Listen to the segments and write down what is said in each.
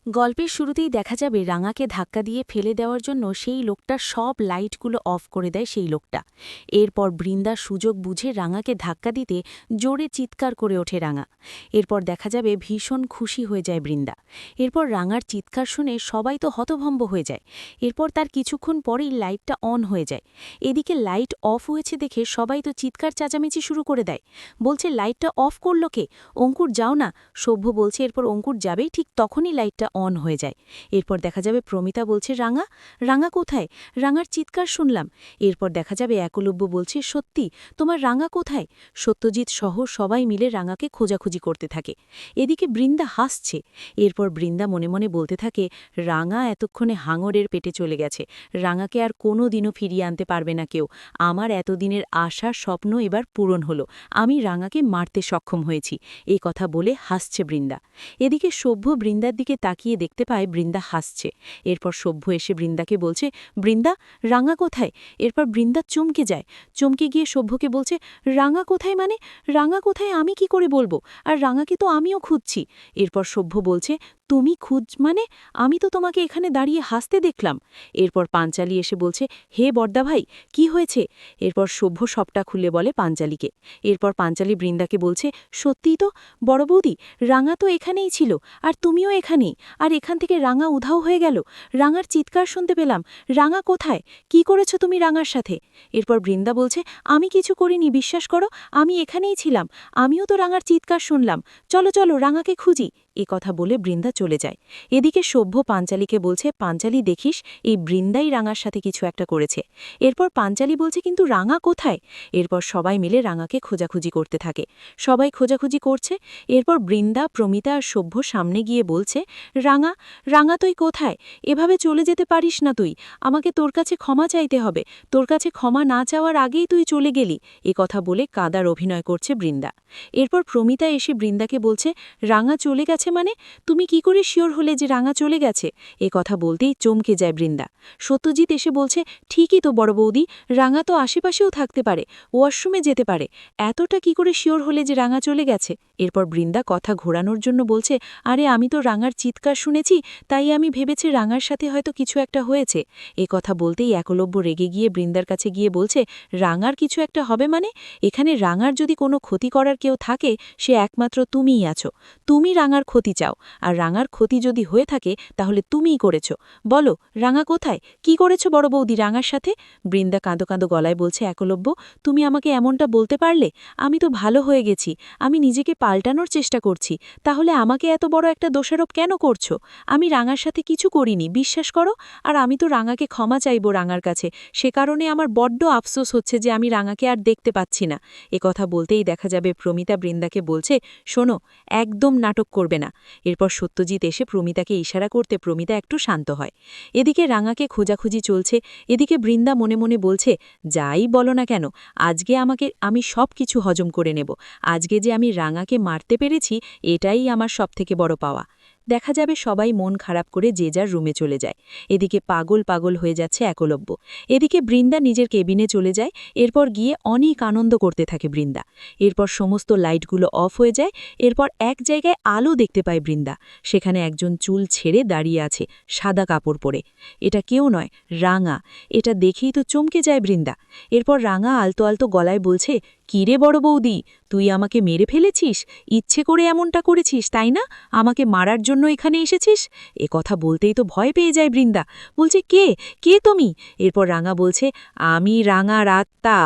গল্পের শুরুতেই দেখা যাবে রাঙাকে ধাক্কা দিয়ে ফেলে দেওয়ার জন্য সেই লোকটা সব লাইটগুলো অফ করে দেয় সেই লোকটা। এরপর বৃন্দা সুযোগ বুঝে রাঙাকে ধাক্কা দিতে জোরে চিৎকার করে ওঠে রাঙা। এরপর দেখা যাবে ভীষণ খুশি হয়ে যায় বৃন্দা। এরপর রাঙার চিৎকার শুনে সবাই তো হতভম্ব হয়ে যায়। এরপর তার কিছুক্ষণ পরেই লাইটটা অন হয়ে যায়। এদিকে লাইট অফ হয়েছে দেখে সবাই তো চিৎকার চেঁচামেচি শুরু করে দেয়, বলছে লাইটটা অফ করলো কে? অঙ্কুর যাও না। সভ্য বলছে এরপর অঙ্কুর যাবেই ঠিক তখনই লাইটটা অন হয়ে যায়। এরপর দেখা যাবে প্রমিতা বলছে রাঙা, রাঙা কোথায়? রাঙার চিৎকার শুনলাম। এরপর দেখা যাবে একলব্য বলছে সত্যি, তোমার রাঙা কোথায়? সত্যজিৎ সহ সবাই মিলে রাঙাকে খোঁজাখুঁজি করতে থাকে। এদিকে বৃন্দা হাসছে। এরপর বৃন্দা মনে মনে বলতে থাকে রাঙা এতক্ষণে হাঙরের পেটে চলে গেছে, রাঙাকে আর কোনো দিনও ফিরিয়ে আনতে পারবে না কেউ। আমার এতদিনের আশা স্বপ্ন এবার পূরণ হলো, আমি রাঙাকে মারতে সক্ষম হয়েছি। এই কথা বলে হাসছে বৃন্দা। এদিকে সভ্য বৃন্দার দিকে তাকিয়ে দেখতে পায় বৃন্দা হাসছে। এরপর সভ্য এসে বৃন্দাকে বলছে বৃন্দা, রাঙা কোথায়? এরপর বৃন্দা চমকে যায়। চমকে গিয়ে সভ্যকে বলছে রাঙা কোথায় মানে? রাঙা কোথায় আমি কি করে বলবো? আর রাঙাকে তো আমিও খুঁজছি। এরপর সভ্য বলছে তুমি খুঁজ মানে? আমি তো তোমাকে এখানে দাঁড়িয়ে হাসতে দেখলাম। এরপর পাঞ্চালি এসে বলছে হে বর্দা ভাই, কি হয়েছে? এরপর সভ্য সবটা খুলে বলে পাঞ্চালিকে। এরপর পাঞ্চালি বৃন্দাকে বলছে সত্যিই তো বড় বৌদি, রাঙা তো এখানেই ছিল, আর তুমিও এখানেই। আর এখান থেকে রাঙা উধাও হয়ে গেল। রাঙার চিৎকার শুনতে পেলাম। রাঙা কোথায়? কি করেছো তুমি রাঙার সাথে? এরপর বৃন্দা বলছে আমি কিছু করিনি, বিশ্বাস করো, আমি এখানেই ছিলাম। আমিও তো রাঙার চিৎকার শুনলাম। চলো চলো রাঙাকে খুঁজি। এ কথা বলে বৃন্দা চলে যায়। এদিকে সভ্য পাঞ্চালিকে বলছে পাঞ্চালি দেখিস, এই বৃন্দাই রাঙার সাথে কিছু একটা করেছে। এরপর পাঞ্চালি বলছে কিন্তু রাঙা কোথায়? এরপর সবাই মিলে রাঙাকে খোঁজাখুঁজি করতে থাকে। সবাই খোঁজাখুঁজি করছে। এরপর বৃন্দা, প্রমিতা আর সভ্য সামনে গিয়ে বলছে রাঙা, রাঙা তুই কোথায়? এভাবে চলে যেতে পারিস না তুই, আমাকে তোর কাছে ক্ষমা চাইতে হবে। তোর কাছে ক্ষমা না চাওয়ার আগেই তুই চলে গেলি। এ কথা বলে কাঁদার অভিনয় করছে বৃন্দা। এরপর প্রমিতা এসে বৃন্দাকে বলছে রাঙা চলে গেছে মানে? তুমি কি করে শিওর হলে যে রাঙা চলে গেছে? এ কথা বলতেই চমকে যায় বৃন্দা। সত্যজিৎ এসে বলছে ঠিকই তো বড় বৌদি, রাঙা তো আশেপাশেও থাকতে পারে, ওয়াশরুমে যেতে পারে। এতটা কি করে শিওর হলে যে রাঙা চলে গেছে? এরপর বৃন্দা কথা ঘোরানোর জন্য বলছে আরে আমি তো রাঙার চিৎকার শুনেছি, তাই আমি ভেবেছি রাঙার সাথে হয়তো কিছু একটা হয়েছে। এ কথা বলতেই একলব্য রেগে গিয়ে বৃন্দার কাছে গিয়ে বলছে রাঙার কিছু একটা হবে মানে? এখানে রাঙার যদি কোনো ক্ষতি করার কেউ থাকে সে একমাত্র তুমিই আছো। তুমি রাঙার ক্ষতি চাও, আর রাঙার ক্ষতি যদি হয়ে থাকে তাহলে তুমিই করেছ। বলো রাঙা কোথায়? কি করেছো বড় বৌদি রাঙার সাথে? বৃন্দা কাঁদো কাঁদো গলায় বলছে একলব্য, তুমি আমাকে এমনটা বলতে পারলে? আমি তো ভালো হয়ে গেছি, আমি নিজেকে পাল্টানোর চেষ্টা করছি, তাহলে আমাকে এত বড় একটা দোষারোপ কেন করছো? আমি রাঙার সাথে কিছু করিনি, বিশ্বাস করো। আর আমি তো রাঙাকে ক্ষমা চাইব রাঙার কাছে, সে কারণে আমার বড্ড আফসোস হচ্ছে যে আমি রাঙাকে আর দেখতে পাচ্ছি না। এ কথা বলতেই দেখা যাবে প্রমিতা বৃন্দাকে বলছে শোনো, একদম নাটক করবে না। এরপর সত্যজিৎ এসে প্রমিতাকে ইশারা করতে প্রমিতা একটু শান্ত হয়। এদিকে রাঙাকে খোঁজাখুঁজি চলছে। এদিকে বৃন্দা মনে মনে বলছে যাই বলো না কেন, আজকে আমি সব কিছু হজম করে নেব। আজকে যে আমি রাঙাকে মারতে পেরেছি, এটাই আমার সবথেকে বড় পাওয়া। দেখা যাবে সবাই মন খারাপ করে যে যার রুমে চলে যায়। এদিকে পাগল পাগল হয়ে যাচ্ছে একলব্য। এদিকে বৃন্দা নিজের কেবিনে চলে যায়। এরপর গিয়ে অনেক আনন্দ করতে থাকে বৃন্দা। এরপর সমস্ত লাইটগুলো অফ হয়ে যায়। এরপর এক জায়গায় আলো দেখতে পায় বৃন্দা। সেখানে একজন চুল ছেড়ে দাঁড়িয়ে আছে সাদা কাপড় পরে। এটা কেউ নয়, রাঙা। এটা দেখেই তো চমকে যায় বৃন্দা। এরপর রাঙা আলতো আলতো গলায় বলছে কি রে বড় বৌদি, তুই আমাকে মেরে ফেলেছিস? ইচ্ছে করে এমনটা করেছিস তাই না? আমাকে মারার জন্য এখানে এসেছিস? এ কথা বলতেই তো ভয় পেয়ে যায় বৃন্দা। বলছে কে, কে তুমি? এরপর রাঙা বলছে আমি রাঙার আত্মা,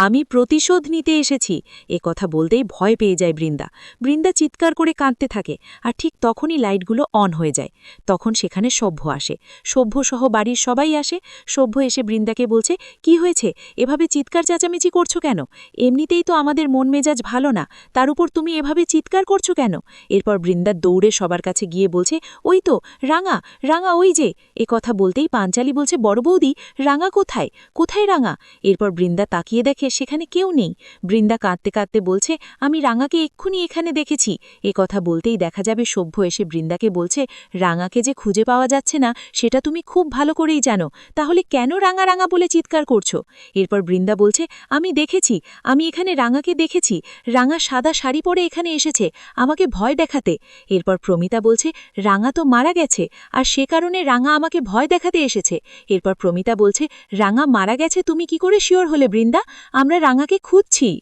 আমি প্রতিশোধ নিতে এসেছি। এ কথা বলতেই ভয় পেয়ে যায় বৃন্দা। বৃন্দা চিৎকার করে কাঁদতে থাকে। আর ঠিক তখনই লাইটগুলো অন হয়ে যায়। তখন সেখানে সভ্য আসে। সভ্য সহ বাড়ির সবাই আসে। সভ্য এসে বৃন্দাকে বলছে কি হয়েছে, এভাবে চিৎকার চেঁচামেচি করছো কেন? এমনিতেই তো আমাদের মন মেজাজ ভালো না, তার উপর তুমি এভাবে চিৎকার করছো কেন? এরপর বৃন্দা দৌড়ে সবার কাছে গিয়ে বলছে ওই তো রাঙা, রাঙা ওই যে। এ কথা বলতেই পাঞ্চালি বলছে বড় বৌদি, রাঙা কোথায়, কোথায় রাঙা? এরপর বৃন্দা তাকিয়ে দেখে সেখানে কেউ নেই। বৃন্দা কাঁদতে কাঁদতে বলছে আমি রাঙাকে এক্ষুনি এখানে দেখেছি। এ কথা বলতেই দেখা যাবে সভ্য এসে বৃন্দাকে বলছে রাঙাকে যে খুঁজে পাওয়া যাচ্ছে না সেটা তুমি খুব ভালো করেই জানো, তাহলে কেন রাঙা রাঙা বলে চিৎকার করছো? এরপর বৃন্দা বলছে আমি দেখেছি, আমি এখানে এখানে রাঙাকে দেখেছি, রাঙা সাদা শাড়ি পরে এখানে এসেছে আমাকে ভয় দেখাতে। এরপর প্রমিতা বলছে, রাঙা তো মারা গেছে, আর সে কারণে রাঙা আমাকে ভয় দেখাতে এসেছে। এরপর প্রমিতা বলছে, রাঙা মারা গেছে তুমি কি করে শিওর হলে বৃন্দা? আমরা রাঙাকে খুঁজছি।